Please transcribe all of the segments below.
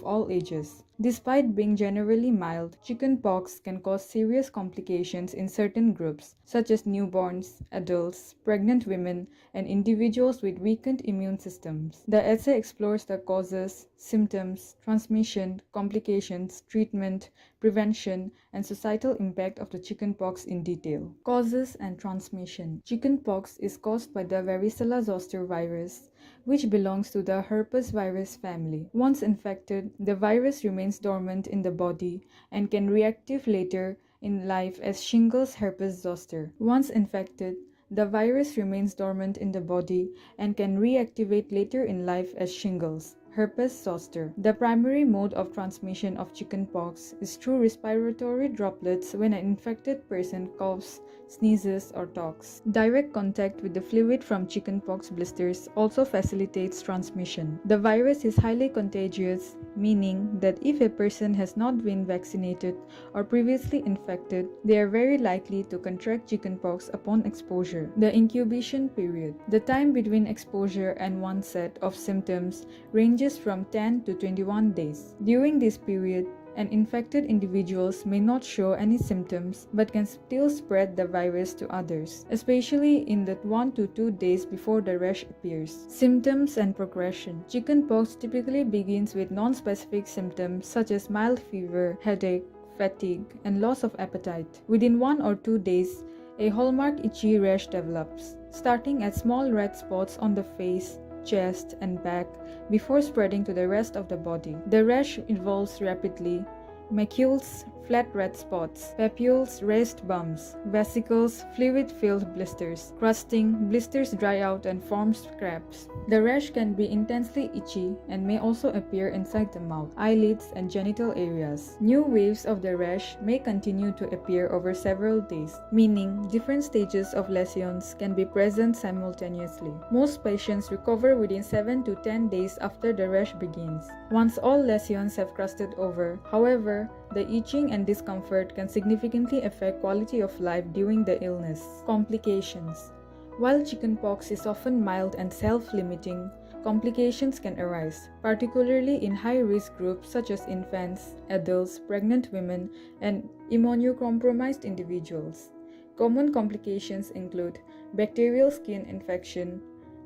all ages. Despite being generally mild, chickenpox can cause serious complications in certain groups, such as newborns, adults, pregnant women, and individuals with weakened immune systems. The essay explores the causes, symptoms, transmission, complications, treatment, prevention, and societal impact of the chickenpox in detail. Causes and transmission. Chickenpox is caused by the varicella zoster virus, which belongs to the herpes virus family. Once infected, the virus remains dormant in the body and can reactive later in life as shingles herpes zoster. Once infected, the virus remains dormant in the body and can reactivate later in life as shingles herpes zoster. The primary mode of transmission of chickenpox is through respiratory droplets when an infected person coughs, sneezes, or talks. Direct contact with the fluid from chickenpox blisters also facilitates transmission. The virus is highly contagious, meaning that if a person has not been vaccinated or previously infected, they are very likely to contract chickenpox upon exposure. The incubation period. The time between exposure and onset of symptoms ranges from 10 to 21 days. During this period, infected individuals may not show any symptoms but can still spread the virus to others, especially in the 1 to 2 days before the rash appears. Symptoms and progression. Chickenpox typically begins with non-specific symptoms such as mild fever, headache, fatigue, and loss of appetite. Within 1 or 2 days, a hallmark itchy rash develops, starting at small red spots on the face, chest, and back before spreading to the rest of the body. The rash evolves rapidly. Macules, flat red spots, papules, raised bumps, vesicles, fluid-filled blisters, crusting, blisters dry out and form scabs. The rash can be intensely itchy and may also appear inside the mouth, eyelids, and genital areas. New waves of the rash may continue to appear over several days, meaning different stages of lesions can be present simultaneously. Most patients recover within 7 to 10 days after the rash begins. Once all lesions have crusted over, however, the itching and discomfort can significantly affect quality of life during the illness. Complications. While chickenpox is often mild and self-limiting, complications can arise, particularly in high-risk groups such as infants, adults, pregnant women, and immunocompromised individuals. Common complications include bacterial skin infection.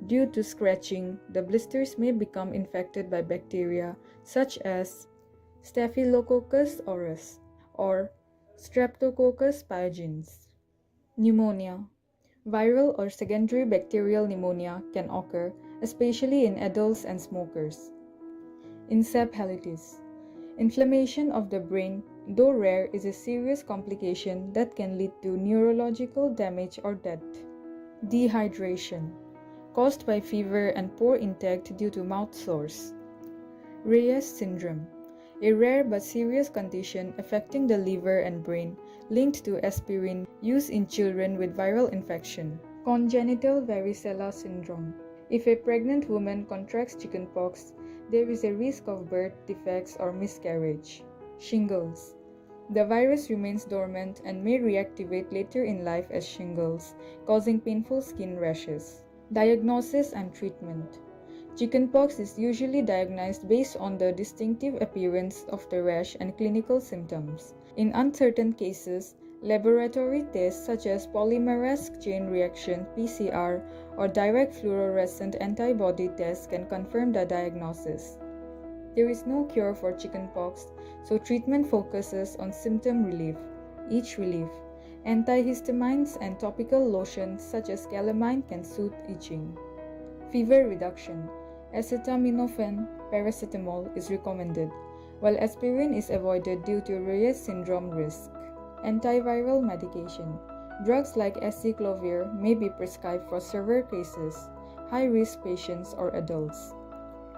Due to scratching, the blisters may become infected by bacteria such as Staphylococcus aureus or Streptococcus pyogenes. Pneumonia. Viral or secondary bacterial pneumonia can occur, especially in adults and smokers. Encephalitis. Inflammation of the brain, though rare, is a serious complication that can lead to neurological damage or death. Dehydration, caused by fever and poor intake due to mouth sores. Reyes syndrome, a rare but serious condition affecting the liver and brain linked to aspirin used in children with viral infection. Congenital varicella syndrome. If a pregnant woman contracts chickenpox, there is a risk of birth defects or miscarriage. Shingles. The virus remains dormant and may reactivate later in life as shingles, causing painful skin rashes. Diagnosis and treatment. Chickenpox is usually diagnosed based on the distinctive appearance of the rash and clinical symptoms. In uncertain cases, laboratory tests such as polymerase chain reaction (PCR) or direct fluorescent antibody tests can confirm the diagnosis. There is no cure for chickenpox, so treatment focuses on symptom relief, itch relief. Antihistamines and topical lotions such as calamine can soothe itching. Fever reduction. Acetaminophen, paracetamol is recommended, while aspirin is avoided due to Reyes syndrome risk. Antiviral medication. Drugs like acyclovir may be prescribed for severe cases, high-risk patients, or adults.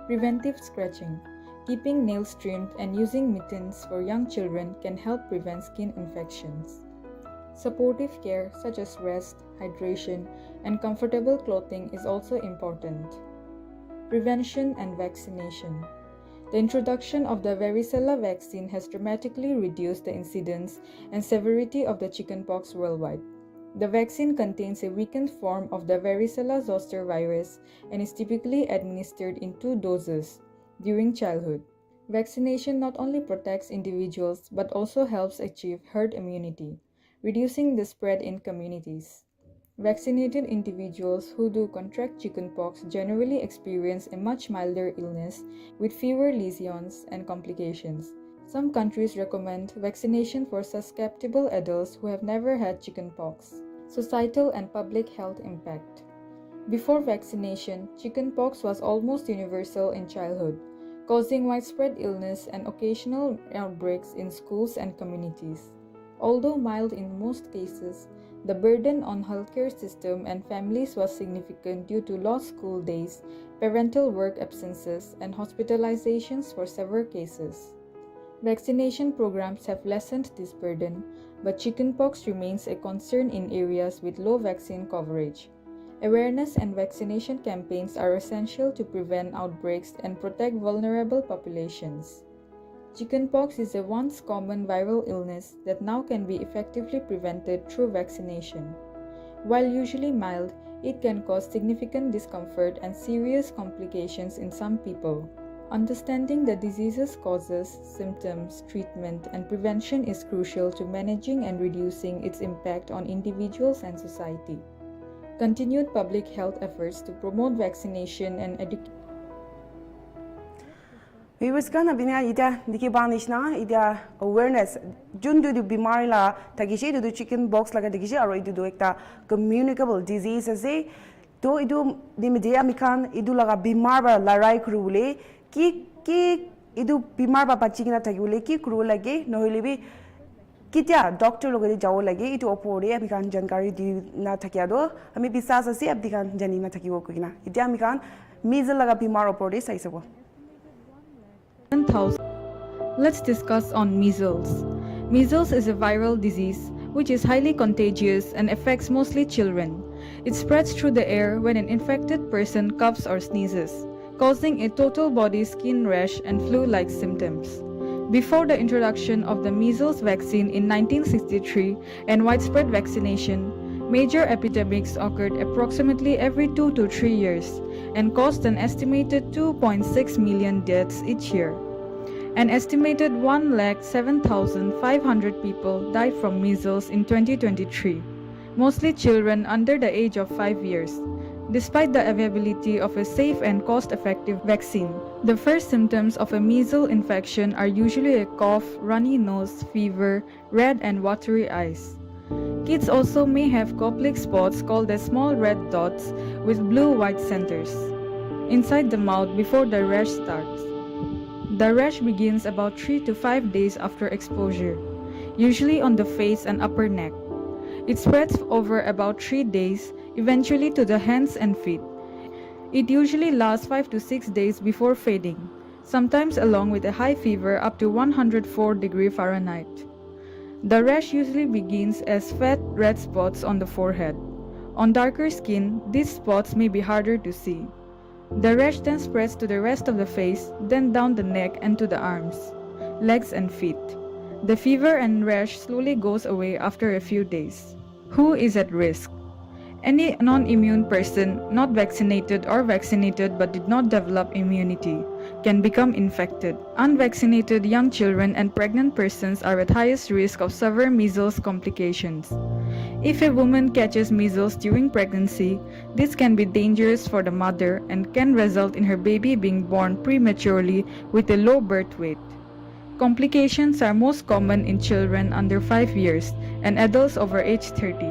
Preventive scratching. Keeping nails trimmed and using mittens for young children can help prevent skin infections. Supportive care such as rest, hydration, and comfortable clothing is also important. Prevention and vaccination. The introduction of the varicella vaccine has dramatically reduced the incidence and severity of the chickenpox worldwide. The vaccine contains a weakened form of the varicella zoster virus and is typically administered in 2 doses during childhood. Vaccination not only protects individuals but also helps achieve herd immunity, reducing the spread in communities. Vaccinated individuals who do contract chickenpox generally experience a much milder illness with fewer lesions and complications. Some countries recommend vaccination for susceptible adults who have never had chickenpox. Societal and public health impact. Before vaccination, chickenpox was almost universal in childhood, causing widespread illness and occasional outbreaks in schools and communities. Although mild in most cases, the burden on healthcare system and families was significant due to lost school days, parental work absences, and hospitalizations for severe cases. Vaccination programs have lessened this burden, but chickenpox remains a concern in areas with low vaccine coverage. Awareness and vaccination campaigns are essential to prevent outbreaks and protect vulnerable populations. Chickenpox is a once common viral illness that now can be effectively prevented through vaccination. While usually mild, it can cause significant discomfort and serious complications in some people. Understanding the disease's causes, symptoms, treatment, and prevention is crucial to managing and reducing its impact on individuals and society. Continued public health efforts to promote vaccination and education. Viewers ka na bina ida dikibanish na ida awareness jun du bimar la tagishi du chicken box laga tagishi aro idu ekta communicable disease ase to idu di media mikan idu laga bimar ba larai krule ki idu bimar ba pachigina tagule ki kru lage nohile bi कित्या doctor लोग ने जाओ लगे इतो ओपोरे अमिकान जानकारी दी ना थकिया दो हमें विश्वास असी अब्दिकान जानी ना थकी वो कोई ना इत्या अमिकान मीजल लगा बीमार ओपोरे सही सबो. Let's discuss on measles. Measles is a viral disease which is highly contagious and affects mostly children. It spreads through the air when an infected person coughs or sneezes, causing a total body skin rash and flu-like symptoms. Before the introduction of the measles vaccine in 1963 and widespread vaccination, major epidemics occurred approximately every 2 to 3 years and caused an estimated 2.6 million deaths each year. An estimated 107,500 people died from measles in 2023, mostly children under the age of 5 years. Despite the availability of a safe and cost-effective vaccine, the first symptoms of a measles infection are usually a cough, runny nose, fever, red and watery eyes. Kids also may have cochlear spots called as small red dots with blue-white centers inside the mouth before the rash starts. The rash begins about 3 to 5 days after exposure, usually on the face and upper neck. It spreads over about 3 days, eventually to the hands and feet. It usually lasts 5 to 6 days before fading, sometimes along with a high fever up to 104 degrees Fahrenheit. The rash usually begins as fat red spots on the forehead. On darker skin, these spots may be harder to see. The rash then spreads to the rest of the face, then down the neck and to the arms, legs and feet. The fever and rash slowly goes away after a few days. Who is at risk? Any non-immune person, not vaccinated or vaccinated but did not develop immunity, can become infected. Unvaccinated young children and pregnant persons are at highest risk of severe measles complications. If a woman catches measles during pregnancy, this can be dangerous for the mother and can result in her baby being born prematurely with a low birth weight. Complications are most common in children under 5 years and adults over age 30.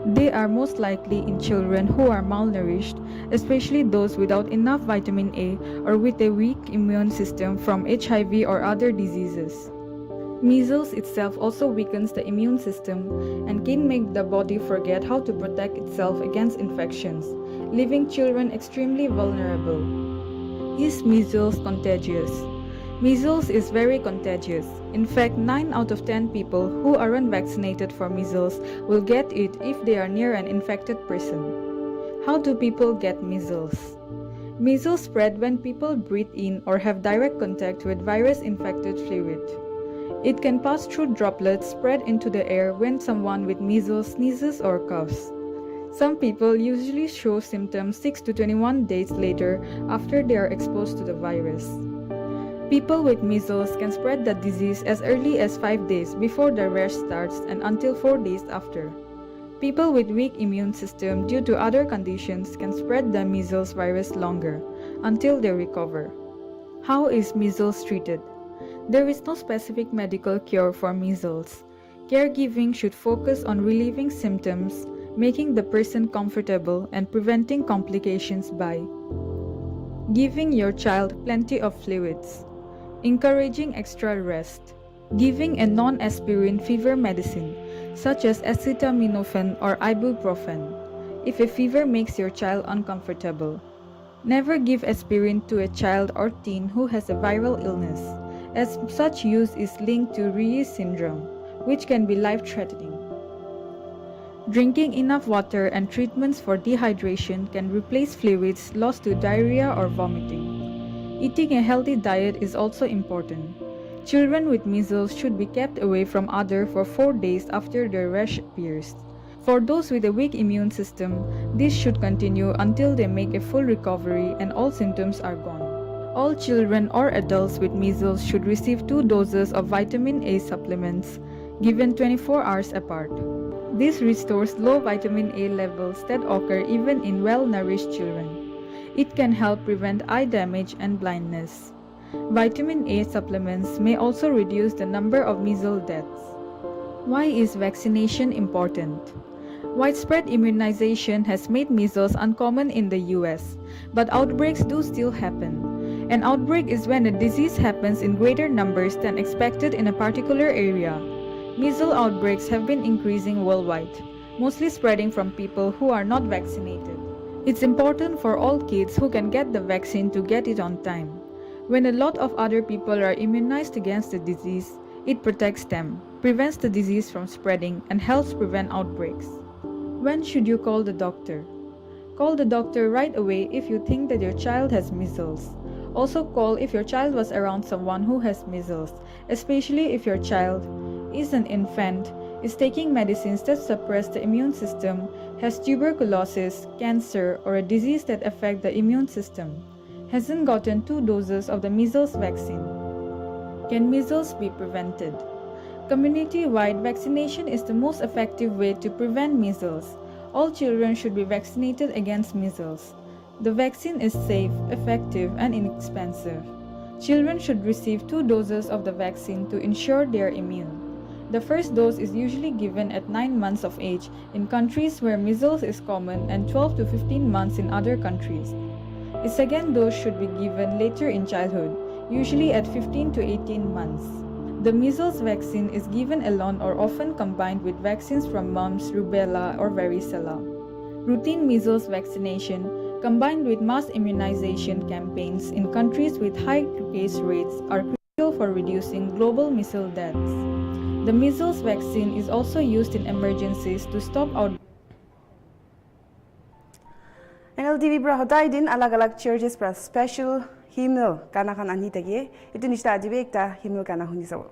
They are most likely in children who are malnourished, especially those without enough vitamin A or with a weak immune system from HIV or other diseases. Measles itself also weakens the immune system and can make the body forget how to protect itself against infections, leaving children extremely vulnerable. Is measles contagious? Measles is very contagious. In fact, 9 out of 10 people who aren't vaccinated for measles will get it if they are near an infected person. How do people get measles? Measles spread when people breathe in or have direct contact with virus-infected fluid. It can pass through droplets spread into the air when someone with measles sneezes or coughs. Some people usually show symptoms 6 to 21 days later after they are exposed to the virus. People with measles can spread the disease as early as 5 days before the rash starts and until 4 days after. People with weak immune system due to other conditions can spread the measles virus longer, until they recover. How is measles treated? There is no specific medical cure for measles. Caregiving should focus on relieving symptoms, making the person comfortable, and preventing complications by giving your child plenty of fluids, encouraging extra rest, giving a non-aspirin fever medicine such as acetaminophen or ibuprofen if a fever makes your child uncomfortable. Never give aspirin to a child or teen who has a viral illness, as such use is linked to Reye syndrome, which can be life-threatening. Drinking enough water and treatments for dehydration can replace fluids lost to diarrhea or vomiting. Eating a healthy diet is also important. Children with measles should be kept away from others for 4 days after their rash appears. For those with a weak immune system, this should continue until they make a full recovery and all symptoms are gone. All children or adults with measles should receive 2 doses of vitamin A supplements, given 24 hours apart. This restores low vitamin A levels that occur even in well-nourished children. It can help prevent eye damage and blindness. Vitamin A supplements may also reduce the number of measles deaths. Why is vaccination important? Widespread immunization has made measles uncommon in the US, but outbreaks do still happen. An outbreak is when a disease happens in greater numbers than expected in a particular area. Measles outbreaks have been increasing worldwide, mostly spreading from people who are not vaccinated. It's important for all kids who can get the vaccine to get it on time. When a lot of other people are immunized against the disease, it protects them, prevents the disease from spreading, and helps prevent outbreaks. When should you call the doctor? Call the doctor right away if you think that your child has measles. Also call if your child was around someone who has measles, especially if your child is an infant, is taking medicines that suppress the immune system, has tuberculosis, cancer, or a disease that affects the immune system, hasn't gotten 2 doses of the measles vaccine. Can measles be prevented? Community-wide vaccination is the most effective way to prevent measles. All children should be vaccinated against measles. The vaccine is safe, effective, and inexpensive. Children should receive 2 doses of the vaccine to ensure they are immune. The first dose is usually given at 9 months of age in countries where measles is common and 12 to 15 months in other countries. A second dose should be given later in childhood, usually at 15 to 18 months. The measles vaccine is given alone or often combined with vaccines from mumps, rubella, or varicella. Routine measles vaccination combined with mass immunization campaigns in countries with high case rates are crucial for reducing global measles deaths. The measles vaccine is also used in emergencies to stop outbreaks. Nltv bra hotai din alag-alag churches pra special hymnal kana kan ani tagi itu nista ajibe ekta hymnal kana huni sawo.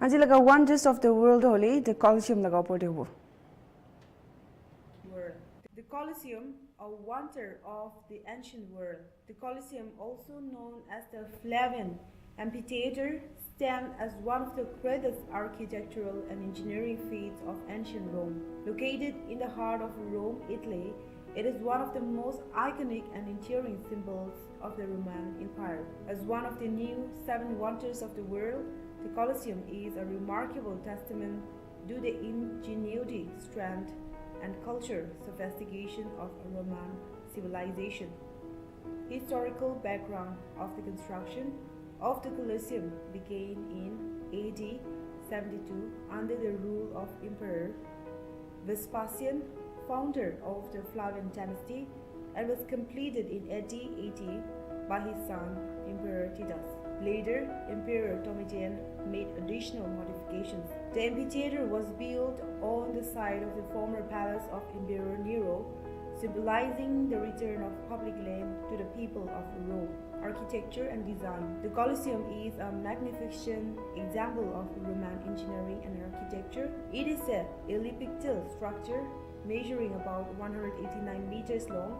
Anji laga wonders of the world holi the Colosseum laga porde ho. World. The Colosseum, a wonder of the ancient world. The Colosseum, also known as the Flavian Amphitheater, stands as one of the greatest architectural and engineering feats of ancient Rome. Located in the heart of Rome, Italy, it is one of the most iconic and enduring symbols of the Roman Empire. As one of the new 7 wonders of the world, the Colosseum is a remarkable testament to the ingenuity, strength, and cultural sophistication of Roman civilization. Historical background of the construction of the Colosseum began in AD 72 under the rule of Emperor Vespasian, founder of the Flavian dynasty, and was completed in AD 80 by his son Emperor Titus. Later, Emperor Domitian made additional modifications. The amphitheater was built on the site of the former palace of Emperor Nero, symbolizing the return of public land to the people of Rome. Architecture and design. The Colosseum is a magnificent example of Roman engineering and architecture. It is an elliptical structure measuring about 189 meters long,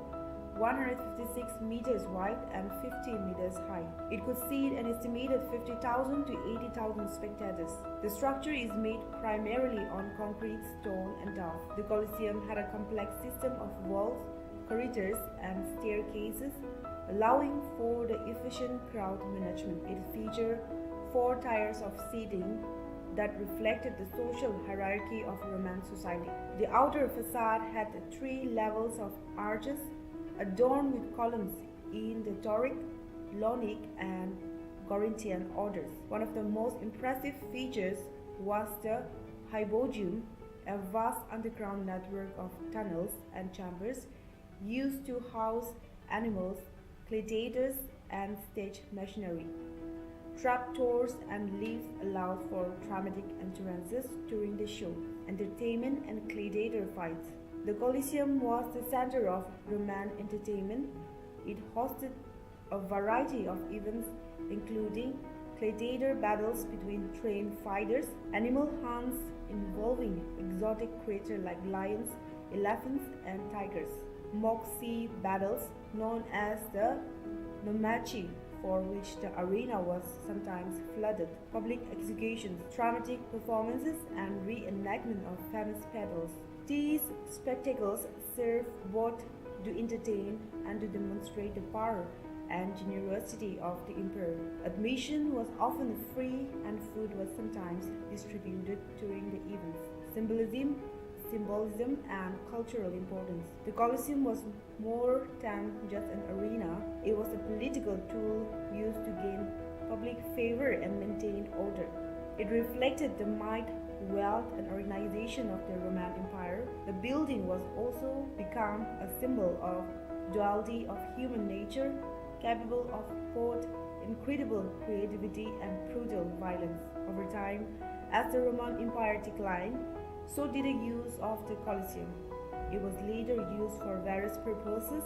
156 meters wide, and 15 meters high. It could seat an estimated 50,000 to 80,000 spectators. The structure is made primarily on concrete, stone, and turf. The Colosseum had a complex system of walls, corridors, and staircases, allowing for the efficient crowd management. It featured 4 tiers of seating that reflected the social hierarchy of Roman society. The outer facade had 3 levels of arches adorned with columns in the Doric, Ionic, and Corinthian orders. One of the most impressive features was the Hypogeum, a vast underground network of tunnels and chambers used to house animals, gladiators, and stage machinery. Trapdoors and lifts allowed for dramatic entrances during the show, entertainment, and gladiator fights. The Colosseum was the center of Roman entertainment. It hosted a variety of events, including gladiator battles between trained fighters, animal hunts involving exotic creatures like lions, elephants, and tigers, mock sea battles known as the Nomachi, for which the arena was sometimes flooded, public executions, dramatic performances, and reenactment of famous battles. These spectacles serve both to entertain and to demonstrate the power and generosity of the emperor. Admission was often free and food was sometimes distributed during the events. Symbolism, and cultural importance. The Colosseum was more than just an arena. It was a political tool used to gain public favor and maintain order. It reflected the might, wealth, and organization of the Roman Empire. The building was also become a symbol of duality of human nature, capable of both incredible creativity and brutal violence. Over time, as the Roman Empire declined, so did the use of the Colosseum. It was later used for various purposes,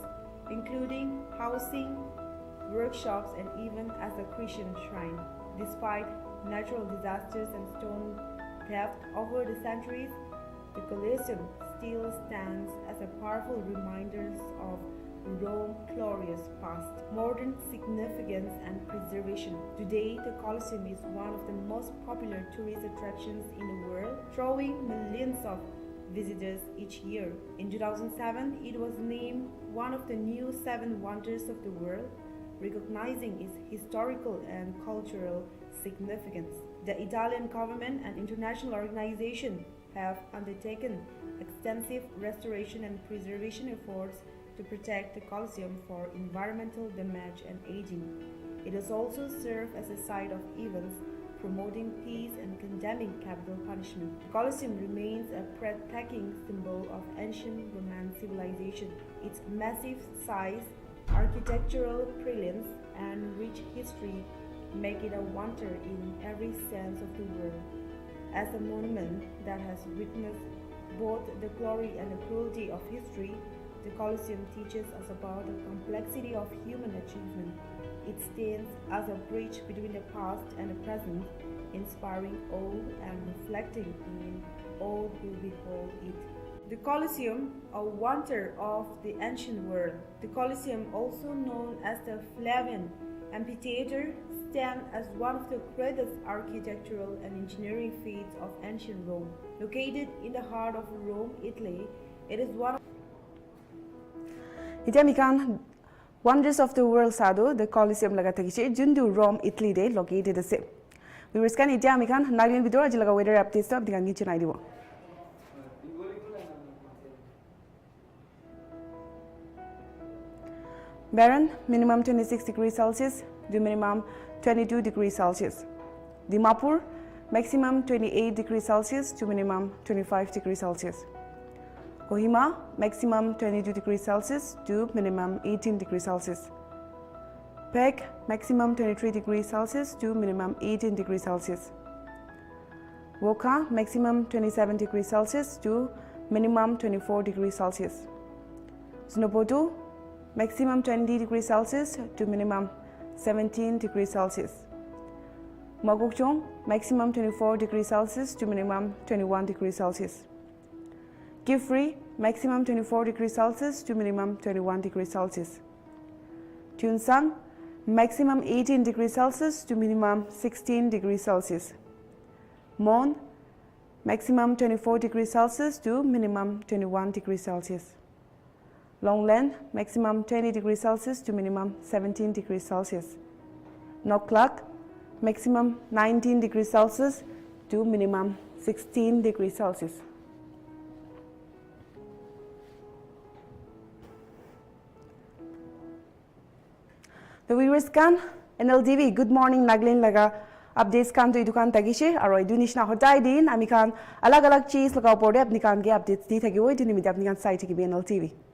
including housing, workshops, and even as a Christian shrine. Despite natural disasters and stone theft over the centuries, the Colosseum still stands as a powerful reminder of Rome's glorious past, modern significance, and preservation. Today, the Colosseum is one of the most popular tourist attractions in the world, drawing millions of visitors each year. In 2007, it was named one of the new 7 wonders of the world, recognizing its historical and cultural significance. The Italian government and international organizations have undertaken extensive restoration and preservation efforts to protect the Colosseum for environmental damage and aging. It has also served as a site of events promoting peace and condemning capital punishment. The Colosseum remains a breathtaking symbol of ancient Roman civilization. Its massive size, architectural brilliance, and rich history make it a wonder in every sense of the word. As a monument that has witnessed both the glory and the cruelty of history, the Colosseum teaches us about the complexity of human achievement. It stands as a bridge between the past and the present, inspiring awe and reflecting in all who behold it. The Colosseum, a wonder of the ancient world. The Colosseum, also known as the Flavian Amphitheater, stands as one of the greatest architectural and engineering feats of ancient Rome. Located in the heart of Rome, Italy, it is one of Itamikan wonders of the world sado the Colosseum lagatagi jundu Rome, Italy de located the same. We were scanning Itamikan Nagaland video ajilaga weather updates of the Gangichun idea. Baron, minimum 26 degrees Celsius, to minimum 22 degrees Celsius. Dimapur, maximum 28 degrees Celsius to minimum 25 degrees Celsius. Kohima, maximum 22 degrees Celsius to minimum 18 degrees Celsius. Peg, maximum 23 degrees Celsius to minimum 18 degrees Celsius. Woka, maximum 27 degrees Celsius to minimum 24 degrees Celsius. Sunopotu, maximum 20 degrees Celsius to minimum 17 degrees Celsius. Magokchong, maximum 24 degrees Celsius to minimum 21 degrees Celsius. Gifree, maximum 24 degrees Celsius to minimum 21 degrees Celsius. Tunsang, maximum 18 degrees Celsius to minimum 16 degrees Celsius. Mon, maximum 24 degrees Celsius to minimum 21 degrees Celsius. Longland, maximum 20 degrees Celsius to minimum 17 degrees Celsius. Noklak, maximum 19 degrees Celsius to minimum 16 degrees Celsius. The viewers can Nltv Goodmorning Nagaland laga updates kan to idukan tagishe aro idunish na hotai din amikan alag-alag cheese laga uporde apni kan ge updates di thagi oi duni media apni kan site ki Nltv.